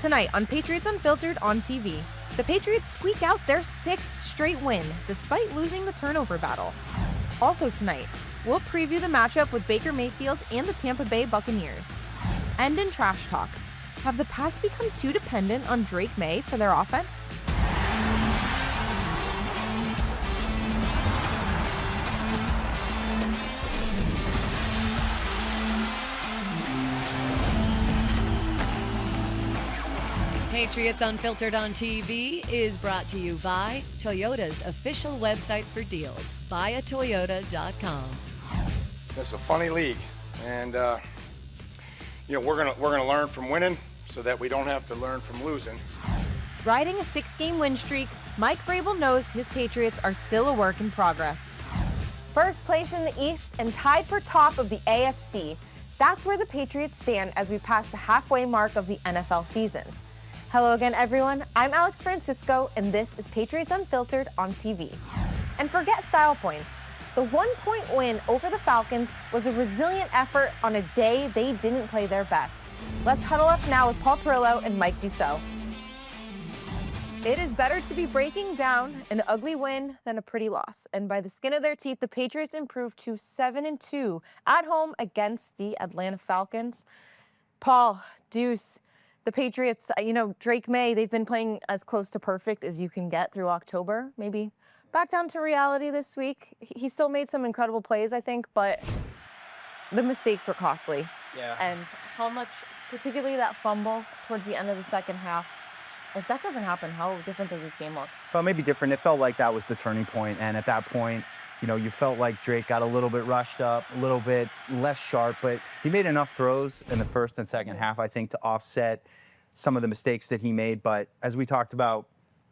Tonight on Patriots Unfiltered on TV, the Patriots squeak out their 6th straight win despite losing the turnover battle. Also tonight, we'll preview the matchup with Baker Mayfield and the Tampa Bay Buccaneers. And in Trash Talk, have the Pats become too dependent on Drake Maye for their offense? Patriots Unfiltered on TV is brought to you by Toyota's official website for deals, buyatoyota.com. It's a funny league, and we're gonna learn from winning so that we don't have to learn from losing. Riding a 6-game win streak, Mike Vrabel knows his Patriots are still a work in progress. First place in the East and tied for top of the AFC. That's where the Patriots stand as we pass the halfway mark of the NFL season. Hello again, everyone. I'm Alex Francisco, and this is Patriots Unfiltered on TV. And forget style points. The 1-point win over the Falcons was a resilient effort on a day they didn't play their best. Let's huddle up now with Paul Perillo and Mike Dussault. It is better to be breaking down an ugly win than a pretty loss. And by the skin of their teeth, the Patriots improved to 7-2 at home against the Atlanta Falcons. Paul, Deuce, the Patriots, Drake Maye, they've been playing as close to perfect as you can get through October. Maybe back down to reality this week. He still made some incredible plays, I think, but the mistakes were costly. Yeah. And how much, particularly that fumble towards the end of the second half, if that doesn't happen, how different does this game look? Well, maybe different. It felt like that was the turning point, and at that point, you felt like Drake got a little bit rushed up, a little bit less sharp, but he made enough throws in the first and second half, I think, to offset some of the mistakes that he made. But as we talked about,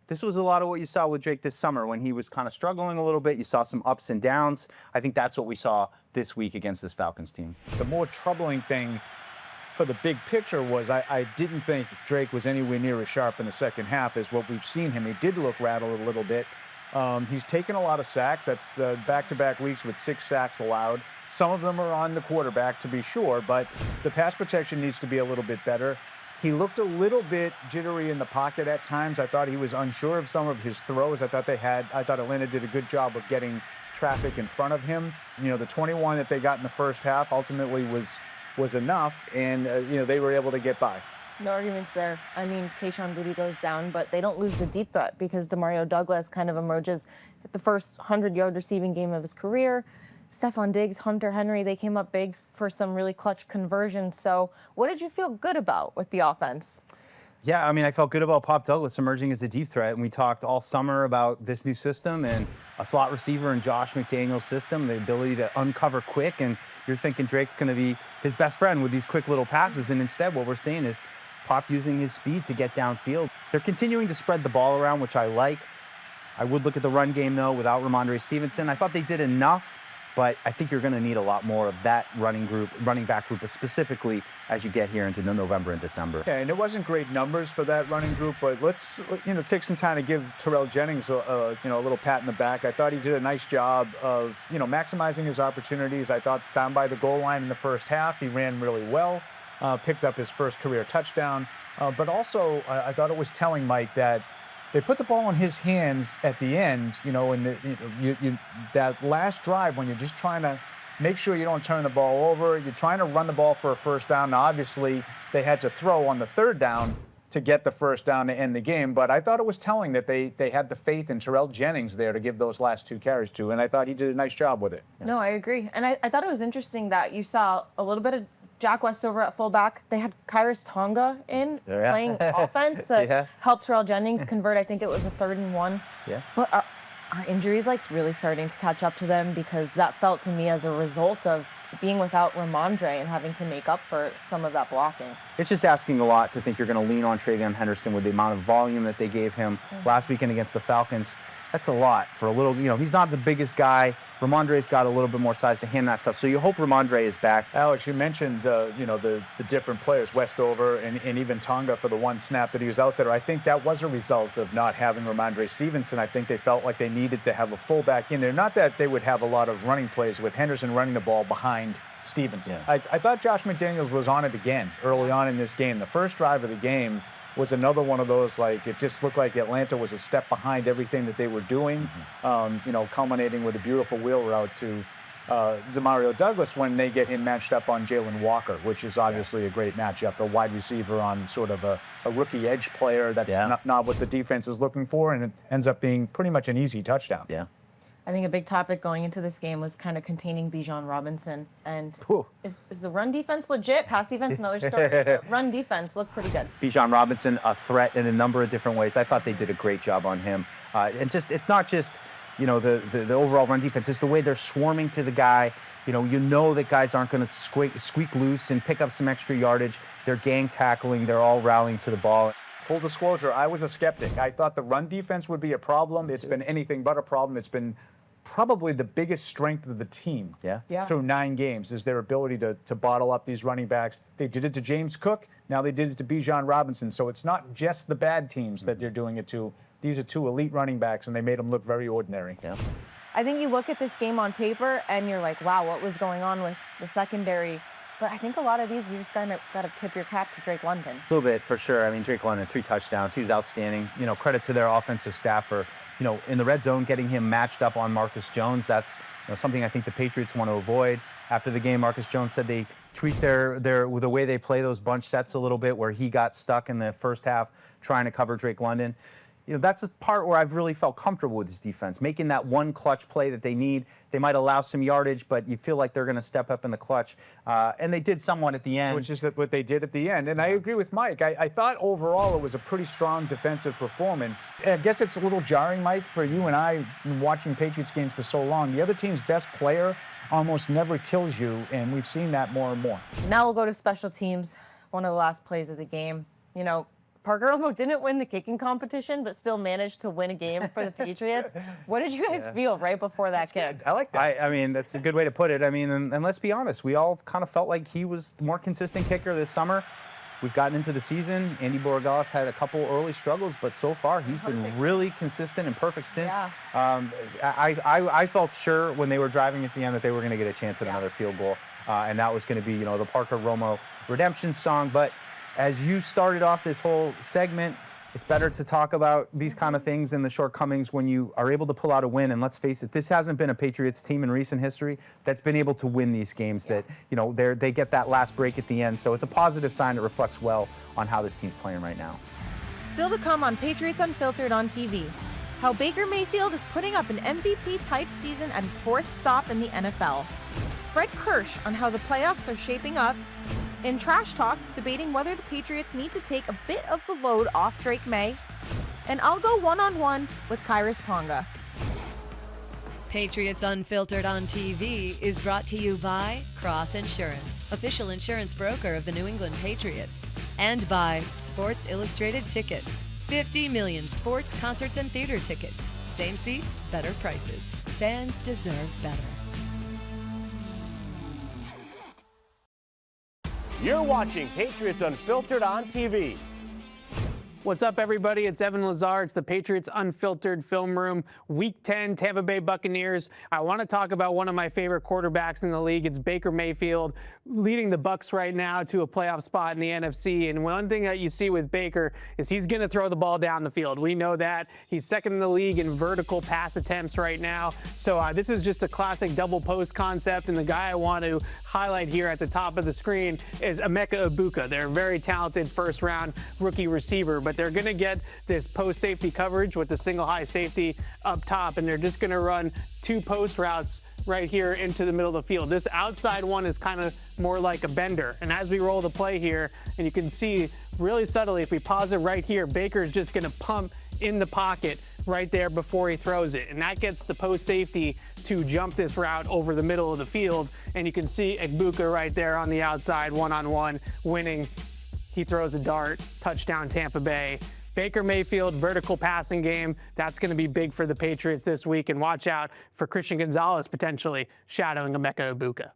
this was a lot of what you saw with Drake this summer when he was kind of struggling a little bit. You saw some ups and downs. I think that's what we saw this week against this Falcons team. The more troubling thing for the big picture was I didn't think Drake was anywhere near as sharp in the second half as what we've seen him. He did look rattled a little bit. He's taken a lot of sacks. That's back-to-back weeks with 6 sacks allowed. Some of them are on the quarterback, to be sure, but the pass protection needs to be a little bit better. He looked a little bit jittery in the pocket at times. I thought he was unsure of some of his throws. I thought Atlanta did a good job of getting traffic in front of him. The 21 that they got in the first half ultimately was enough, and they were able to get by. No arguments there. I mean, Kayshon Boutte goes down, but they don't lose the deep threat because Demario Douglas kind of emerges at the first 100-yard receiving game of his career. Stephon Diggs, Hunter Henry, they came up big for some really clutch conversions. So what did you feel good about with the offense? Yeah, I mean, I felt good about Pop Douglas emerging as a deep threat, and we talked all summer about this new system and a slot receiver in Josh McDaniel's system, the ability to uncover quick, and you're thinking Drake's going to be his best friend with these quick little passes, and instead what we're seeing is Pop using his speed to get downfield. They're continuing to spread the ball around, which I like. I would look at the run game, though, without Ramondre Stevenson. I thought they did enough, but I think you're going to need a lot more of that running back group, specifically as you get here into November and December. Yeah, and it wasn't great numbers for that running group, but let's take some time to give Terrell Jennings a little pat in the back. I thought he did a nice job of maximizing his opportunities. I thought down by the goal line in the first half, he ran really well, picked up his first career touchdown. But also, I thought it was telling, Mike, that they put the ball in his hands at the end, in that last drive when you're just trying to make sure you don't turn the ball over. You're trying to run the ball for a first down. Now, obviously, they had to throw on the third down to get the first down to end the game. But I thought it was telling that they had the faith in Terrell Jennings there to give those last 2 carries to, and I thought he did a nice job with it. No, I agree. And I thought it was interesting that you saw a little bit of Jack Westover at fullback. They had Kyus Tonga playing offense to help Terrell Jennings convert. I think it was a 3rd and 1. Yeah. But are injuries really starting to catch up to them? Because that felt to me as a result of being without Ramondre and having to make up for some of that blocking. It's just asking a lot to think you're going to lean on Travion Henderson with the amount of volume that they gave him last weekend against the Falcons. That's a lot for a little, he's not the biggest guy. Ramondre's got a little bit more size to handle that stuff. So you hope Ramondre is back. Alex, you mentioned, the different players, Westover and even Tonga for the one snap that he was out there. I think that was a result of not having Ramondre Stevenson. I think they felt like they needed to have a fullback in there. Not that they would have a lot of running plays with Henderson running the ball behind Stevenson. Yeah. I thought Josh McDaniels was on it again early on in this game. The first drive of the game, was another one of those, like, it just looked like Atlanta was a step behind everything that they were doing, culminating with a beautiful wheel route to Demario Douglas when they get him matched up on Jalen Walker, which is obviously a great matchup, a wide receiver on sort of a rookie edge player that's not what the defense is looking for, and it ends up being pretty much an easy touchdown. Yeah. I think a big topic going into this game was kind of containing Bijan Robinson. And is the run defense legit? Pass defense, another story. But run defense looked pretty good. Bijan Robinson, a threat in a number of different ways. I thought they did a great job on him. And it's not just, the overall run defense. It's the way they're swarming to the guy. You know that guys aren't going to squeak loose and pick up some extra yardage. They're gang tackling. They're all rallying to the ball. Full disclosure, I was a skeptic. I thought the run defense would be a problem. It's been anything but a problem. It's been probably the biggest strength of the team through 9 games is their ability to bottle up these running backs. They did it to James Cook. Now they did it to Bijan Robinson. So it's not just the bad teams that they're doing it to. These are 2 elite running backs, and they made them look very ordinary. Yeah. I think you look at this game on paper, and you're like, wow, what was going on with the secondary? But I think a lot of these, you just kind of got to tip your cap to Drake London. A little bit, for sure. I mean, Drake London, 3 touchdowns. He was outstanding. Credit to their offensive staff for, in the red zone, getting him matched up on Marcus Jones. That's something I think the Patriots want to avoid. After the game, Marcus Jones said they tweak the way they play those bunch sets a little bit, where he got stuck in the first half trying to cover Drake London. That's the part where I've really felt comfortable with this defense, making that one clutch play that they need. They might allow some yardage, but you feel like they're going to step up in the clutch. And they did somewhat at the end. Which is what they did at the end. And I agree with Mike. I thought overall it was a pretty strong defensive performance. I guess it's a little jarring, Mike, for you and I, watching Patriots games for so long. The other team's best player almost never kills you, and we've seen that more and more. Now we'll go to special teams, one of the last plays of the game. Parker Romo didn't win the kicking competition, but still managed to win a game for the Patriots. What did you guys feel right before that kick? I like that. I mean, that's a good way to put it. I mean, and let's be honest, we all kind of felt like he was the more consistent kicker this summer. We've gotten into the season. Andy Borregales had a couple early struggles, but so far he's been really consistent and perfect since. Yeah. I felt sure when they were driving at the end that they were going to get a chance at another field goal, and that was going to be, the Parker Romo redemption song. But as you started off this whole segment, it's better to talk about these kind of things and the shortcomings when you are able to pull out a win. And let's face it, this hasn't been a Patriots team in recent history that's been able to win these games. That they get that last break at the end. So it's a positive sign that reflects well on how this team's playing right now. Still to come on Patriots Unfiltered on TV. How Baker Mayfield is putting up an MVP-type season at his 4th stop in the NFL. Fred Kirsch on how the playoffs are shaping up. In Trash Talk, debating whether the Patriots need to take a bit of the load off Drake Maye. And I'll go one-on-one with Kyus Tonga. Patriots Unfiltered on TV is brought to you by Cross Insurance, official insurance broker of the New England Patriots, and by Sports Illustrated Tickets. 50 million sports, concerts, and theater tickets. Same seats, better prices. Fans deserve better. You're watching Patriots Unfiltered on TV. What's up, everybody? It's Evan Lazar. It's the Patriots Unfiltered Film Room. Week 10, Tampa Bay Buccaneers. I want to talk about one of my favorite quarterbacks in the league. It's Baker Mayfield, leading the Bucs right now to a playoff spot in the NFC. And one thing that you see with Baker is he's going to throw the ball down the field. We know that. He's second in the league in vertical pass attempts right now. So this is just a classic double post concept. And the guy I want to highlight here at the top of the screen is Emeka Egbuka. They're a very talented first-round rookie receiver, but they're going to get this post safety coverage with the single high safety up top, and they're just going to run 2 post routes right here into the middle of the field. This outside one is kind of more like a bender. And as we roll the play here, and you can see really subtly, if we pause it right here, Baker's just going to pump in the pocket right there before he throws it. And that gets the post safety to jump this route over the middle of the field. And you can see Egbuka right there on the outside, one-on-one, winning. He throws a dart, touchdown Tampa Bay. Baker Mayfield, vertical passing game. That's going to be big for the Patriots this week. And watch out for Christian Gonzalez potentially shadowing Emeka Egbuka.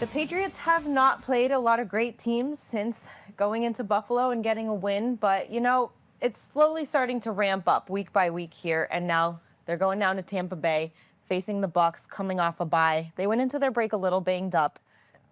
The Patriots have not played a lot of great teams since going into Buffalo and getting a win, but it's slowly starting to ramp up week by week here, and now they're going down to Tampa Bay, facing the Bucs, coming off a bye. They went into their break a little banged up.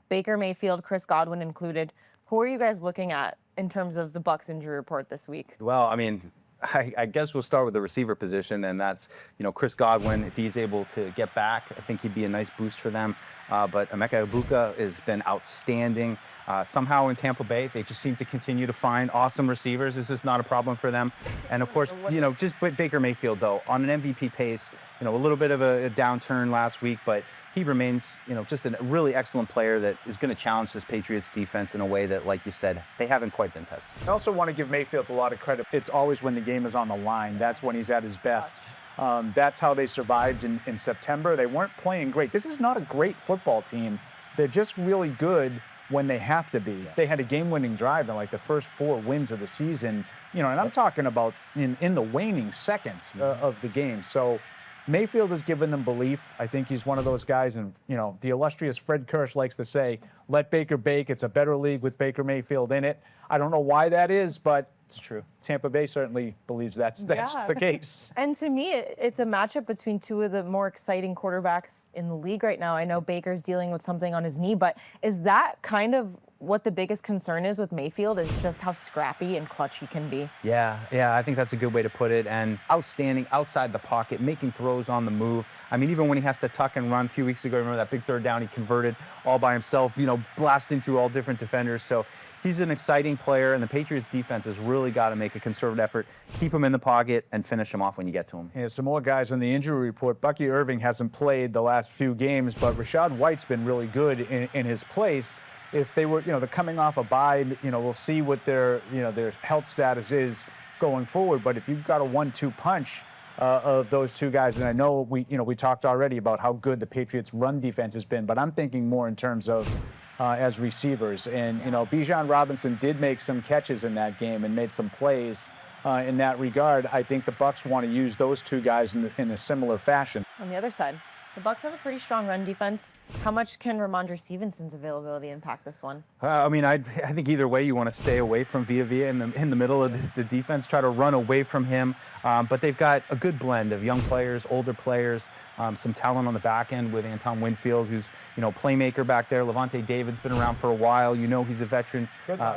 Baker Mayfield, Chris Godwin included. Who are you guys looking at in terms of the Bucs injury report this week? Well, I mean, I guess we'll start with the receiver position, and that's, Chris Godwin. If he's able to get back, I think he'd be a nice boost for them. But Emeka Egbuka has been outstanding. Somehow in Tampa Bay, they just seem to continue to find awesome receivers. This is not a problem for them. And of course, just Baker Mayfield, though, on an MVP pace, a little bit of a downturn last week, but he remains, just a really excellent player that is going to challenge this Patriots defense in a way that, like you said, they haven't quite been tested. I also want to give Mayfield a lot of credit. It's always when the game is on the line. That's when he's at his best. That's how they survived in September. They weren't playing great. This is not a great football team. They're just really good when they have to be. They had a game-winning drive in like the first 4 wins of the season, and I'm talking about in the waning seconds of the game. So Mayfield has given them belief. I think he's one of those guys, and the illustrious Fred Kirsch likes to say, let Baker bake. It's a better league with Baker Mayfield in it. I don't know why that is, but it's true. Tampa Bay certainly believes that's the case. And to me, it's a matchup between two of the more exciting quarterbacks in the league right now. I know Baker's dealing with something on his knee, but is that kind of what the biggest concern is with Mayfield, is just how scrappy and clutch he can be? Yeah, I think that's a good way to put it. And outstanding outside the pocket, making throws on the move. I mean, even when he has to tuck and run a few weeks ago, remember that big third down he converted all by himself, blasting through all different defenders. So he's an exciting player, and the Patriots defense has really got to make a concerted effort, keep him in the pocket, and finish him off when you get to him. Yeah, some more guys on the injury report. Bucky Irving hasn't played the last few games, but Rashad White's been really good in his place. If they were, they're coming off a bye, we'll see what their health status is going forward. But if you've got a 1-2 punch of those two guys, and I know we talked already about how good the Patriots' run defense has been, but I'm thinking more in terms of as receivers. And Bijan Robinson did make some catches in that game and made some plays in that regard. I think the Bucs want to use those two guys in a similar fashion. On the other side, the Bucs have a pretty strong run defense. How much can Ramondre Stevenson's availability impact this one? I think either way you want to stay away from Villa in the middle of the defense, try to run away from him. But they've got a good blend of young players, older players, some talent on the back end with Anton Winfield, who's playmaker back there. Levante David's been around for a while. He's a veteran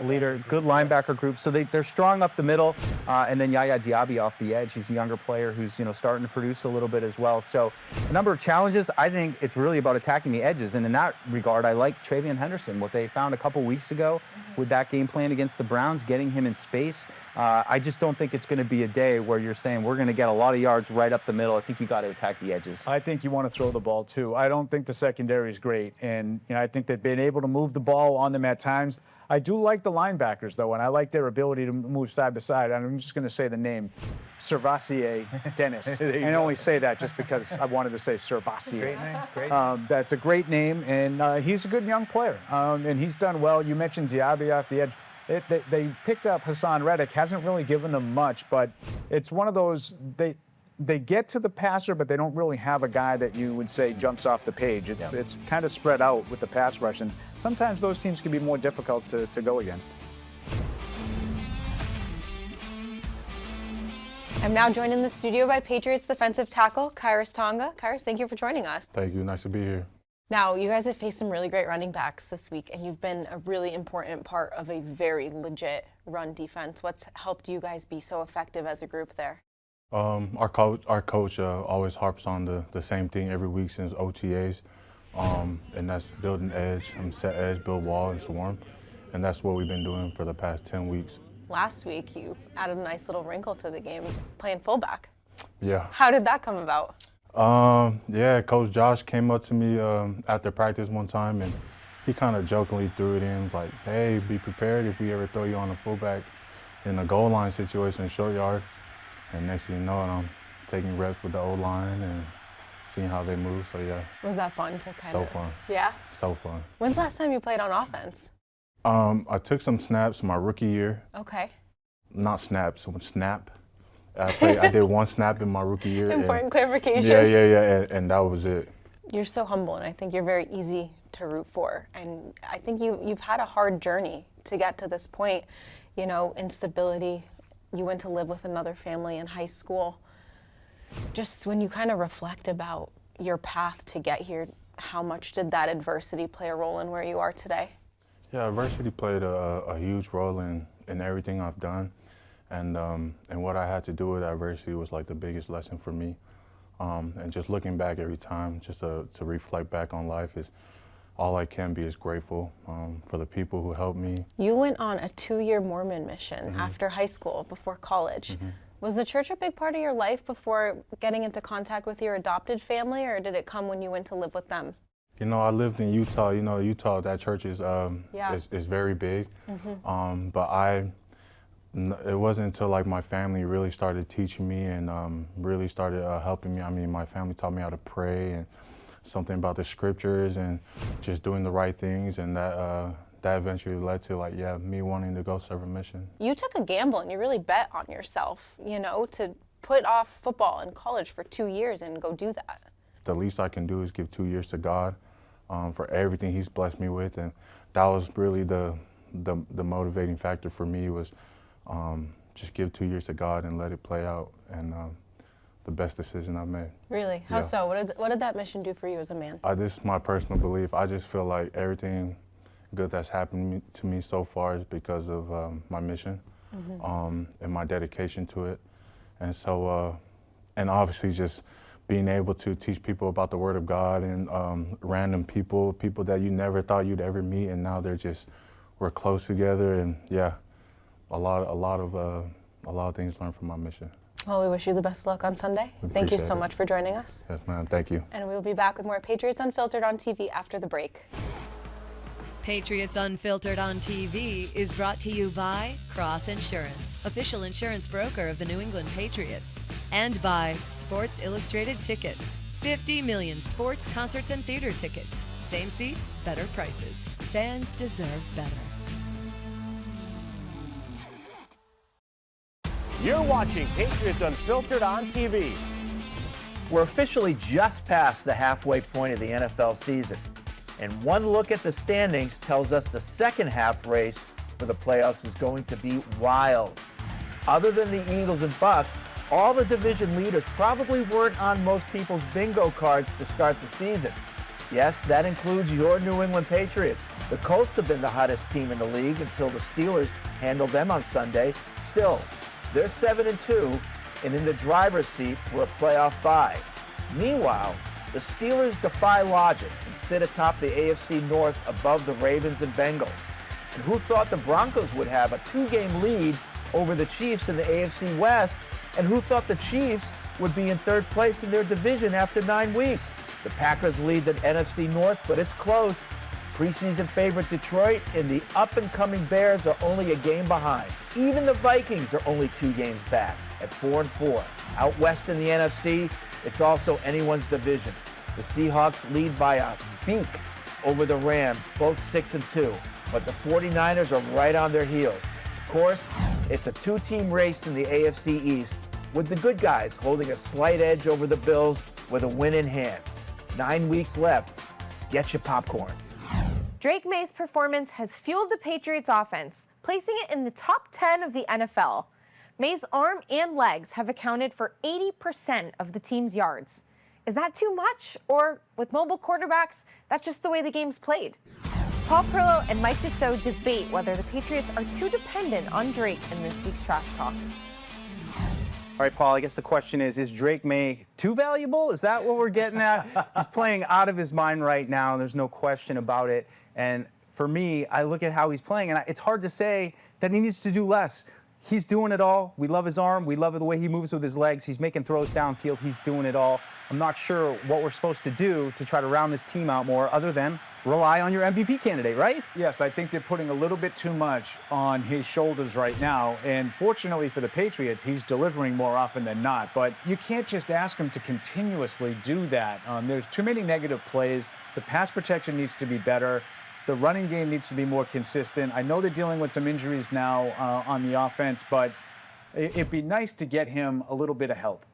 leader. Good linebacker group. So they're strong up the middle. And then Yaya Diaby off the edge. He's a younger player who's starting to produce a little bit as well. So a number of challenges. I think it's really about attacking the edges, and in that regard, I like Travion Henderson, what they found a couple weeks ago with that game plan against the Browns, getting him in space. I just don't think it's going to be a day where you're saying we're going to get a lot of yards right up the middle. I think you got to attack the edges. I think you want to throw the ball too. I don't think the secondary is great, and I think they've been able to move the ball on them at times. I do like the linebackers, though, and I like their ability to move side by side. I'm just going to say the name, Servassier Dennis. And I only say that just because I wanted to say Servassier. Great name. Great name. That's a great name, and he's a good young player, and he's done well. You mentioned Diaby off the edge. They picked up Hassan Reddick. Hasn't really given them much, but it's one of those they get to the passer, but they don't really have a guy that you would say jumps off the page. It's kind of spread out with the pass rush, and sometimes those teams can be more difficult to go against. I'm now joined in the studio by Patriots defensive tackle Kyus Tonga. Kyus, thank you for joining us. Thank you. Nice to be here. Now, you guys have faced some really great running backs this week, and you've been a really important part of a very legit run defense. What's helped you guys be so effective as a group there? Our coach always harps on the same thing every week since OTAs, and that's building edge, set edge, build wall, and swarm. And that's what we've been doing for the past 10 weeks. Last week, you added a nice little wrinkle to the game, playing fullback. Yeah. How did that come about? Yeah, Coach Josh came up to me after practice one time, and he kind of jokingly threw it in, like, hey, be prepared if we ever throw you on a fullback in a goal line situation, short yard. And next thing you know, I'm taking reps with the O-line and seeing how they move, so yeah. Was that fun to kind of? So fun. Yeah? So fun. When's the last time you played on offense? I took some snaps my rookie year. Okay. Not snaps, snap. I did one snap in my rookie year. Important clarification. Yeah, and that was it. You're so humble, and I think you're very easy to root for. And I think you've had a hard journey to get to this point, instability. You went to live with another family in high school. Just when you kind of reflect about your path to get here, how much did that adversity play a role in where you are today? Yeah, adversity played a huge role in everything I've done, and what I had to do with adversity was like the biggest lesson for me. And just looking back every time, just to reflect back on life, is all I can be is grateful for the people who helped me. You went on a 2-year Mormon mission after high school, before college. Was the church a big part of your life before getting into contact with your adopted family, or did it come when you went to live with them? You know, I lived in Utah. You know, Utah, that church is very big. But it wasn't until like my family really started teaching me and really started helping me. I mean, my family taught me how to pray and something about the scriptures and just doing the right things, and that eventually led to me wanting to go serve a mission. You took a gamble and you really bet on yourself, you know, to put off football and college for 2 years and go do that. The least I can do is give 2 years to God for everything He's blessed me with, and that was really the motivating factor for me, was just give 2 years to God and let it play out, and the best decision I've made. Really? How so? What did that mission do for you as a man? This is my personal belief. I just feel like everything good that's happened to me so far is because of my mission and my dedication to it. And so, and obviously just being able to teach people about the Word of God and random people that you never thought you'd ever meet, and now we're close together, and yeah, a lot of things learned from my mission. Well, we wish you the best of luck on Sunday. Thank you so much for joining us. Yes, ma'am. Thank you. And we'll be back with more Patriots Unfiltered on TV after the break. Patriots Unfiltered on TV is brought to you by Cross Insurance, official insurance broker of the New England Patriots, and by Sports Illustrated Tickets. 50 million sports, concerts, and theater tickets. Same seats, better prices. Fans deserve better. You're watching Patriots Unfiltered on TV. We're officially just past the halfway point of the NFL season, and one look at the standings tells us the second half race for the playoffs is going to be wild. Other than the Eagles and Bucs, all the division leaders probably weren't on most people's bingo cards to start the season. Yes, that includes your New England Patriots. The Colts have been the hottest team in the league until the Steelers handled them on Sunday. Still, they're 7-2 and in the driver's seat for a playoff bye. Meanwhile, the Steelers defy logic and sit atop the AFC North above the Ravens and Bengals. And who thought the Broncos would have a 2-game lead over the Chiefs in the AFC West? And who thought the Chiefs would be in third place in their division after 9 weeks? The Packers lead the NFC North, but it's close. Preseason favorite Detroit and the up-and-coming Bears are only a game behind. Even the Vikings are only 2 games back at 4-4. Out west in the NFC, it's also anyone's division. The Seahawks lead by a beak over the Rams, both 6-2, but the 49ers are right on their heels. Of course, it's a 2-team race in the AFC East, with the good guys holding a slight edge over the Bills with a win in hand. 9 weeks left. Get your popcorn. Drake Maye's performance has fueled the Patriots offense, placing it in the top 10 of the NFL. Maye's arm and legs have accounted for 80% of the team's yards. Is that too much? Or with mobile quarterbacks, that's just the way the game's played? Paul Perillo and Mike Dussault debate whether the Patriots are too dependent on Drake in this week's Trash Talk. All right, Paul, I guess the question is Drake Maye too valuable? Is that what we're getting at? He's playing out of his mind right now. There's no question about it. And for me, I look at how he's playing, and it's hard to say that he needs to do less. He's doing it all. We love his arm. We love the way he moves with his legs. He's making throws downfield. He's doing it all. I'm not sure what we're supposed to do to try to round this team out more other than rely on your MVP candidate, right? Yes, I think they're putting a little bit too much on his shoulders right now. And fortunately for the Patriots, he's delivering more often than not. But you can't just ask him to continuously do that. There's too many negative plays. The pass protection needs to be better. The running game needs to be more consistent. I know they're dealing with some injuries now on the offense, but it'd be nice to get him a little bit of help.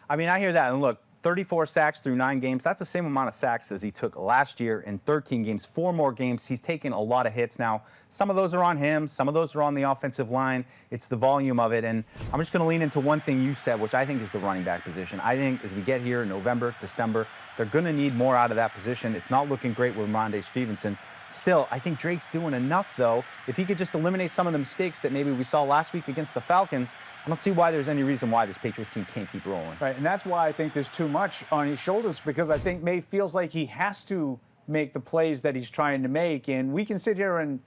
I mean, I hear that. And look, 34 sacks through 9 games. That's the same amount of sacks as he took last year in 13 games, 4 more games. He's taken a lot of hits now. Some of those are on him. Some of those are on the offensive line. It's the volume of it. And I'm just going to lean into one thing you said, which I think is the running back position. I think as we get here in November, December, they're going to need more out of that position. It's not looking great with Rhamondre Stevenson. Still, I think Drake's doing enough, though. If he could just eliminate some of the mistakes that maybe we saw last week against the Falcons, I don't see why there's any reason why this Patriots team can't keep rolling. Right, and that's why I think there's too much on his shoulders, because I think Maye feels like he has to make the plays that he's trying to make. And we can sit here and,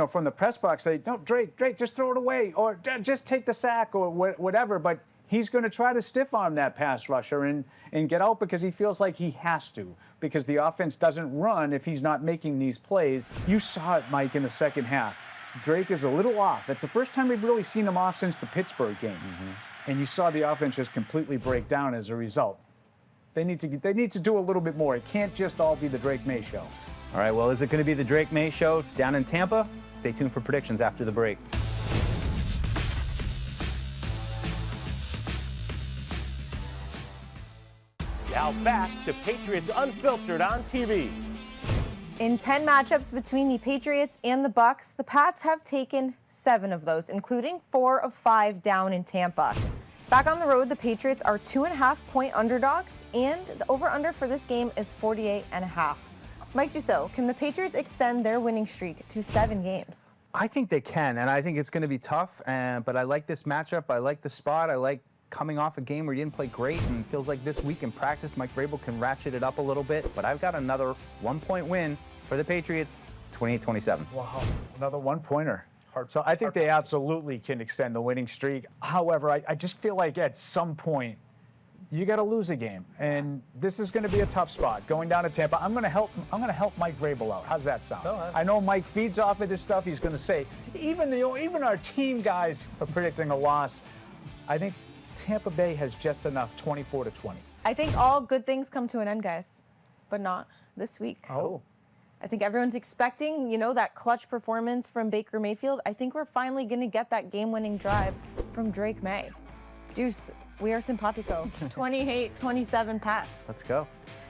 from the press box say, no, Drake, just throw it away, or just take the sack, or whatever. But he's going to try to stiff arm that pass rusher and get out because he feels like he has to, because the offense doesn't run if he's not making these plays. You saw it, Mike, in the second half. Drake is a little off. It's the first time we've really seen him off since the Pittsburgh game. And you saw the offense just completely break down as a result. They need to do a little bit more. It can't just all be the Drake Maye show. All right, well, is it going to be the Drake Maye show down in Tampa? Stay tuned for predictions after the break. Now back to Patriots Unfiltered on TV. In 10 matchups between the Patriots and the Bucs, the Pats have taken 7 of those, including 4 of 5 down in Tampa. Back on the road, the Patriots are 2.5-point underdogs, and the over-under for this game is 48.5. Mike Dussault, can the Patriots extend their winning streak to 7 games? I think they can, and I think it's going to be tough, but I like this matchup. I like the spot. I like coming off a game where he didn't play great, and it feels like this week in practice, Mike Vrabel can ratchet it up a little bit, but I've got another 1-point win for the Patriots, 28-27. Wow, another one-pointer. So I think they absolutely can extend the winning streak. However, I just feel like at some point, you got to lose a game, and this is going to be a tough spot. Going down to Tampa, I'm going to help Mike Vrabel out. How's that sound? I know Mike feeds off of this stuff. He's going to say, even our team guys are predicting a loss. I think Tampa Bay has just enough, 24-20. I think all good things come to an end, guys, but not this week. Oh. I think everyone's expecting, that clutch performance from Baker Mayfield. I think we're finally going to get that game-winning drive from Drake Maye. Deuce, we are simpatico. 28-27 Pats. Let's go.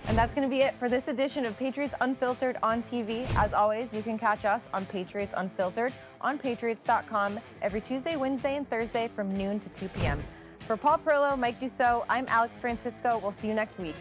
And that's going to be it for this edition of Patriots Unfiltered on TV. As always, you can catch us on Patriots Unfiltered on Patriots.com every Tuesday, Wednesday, and Thursday from noon to 2 p.m. For Paul Perillo, Mike Dussault, I'm Alex Francisco. We'll see you next week.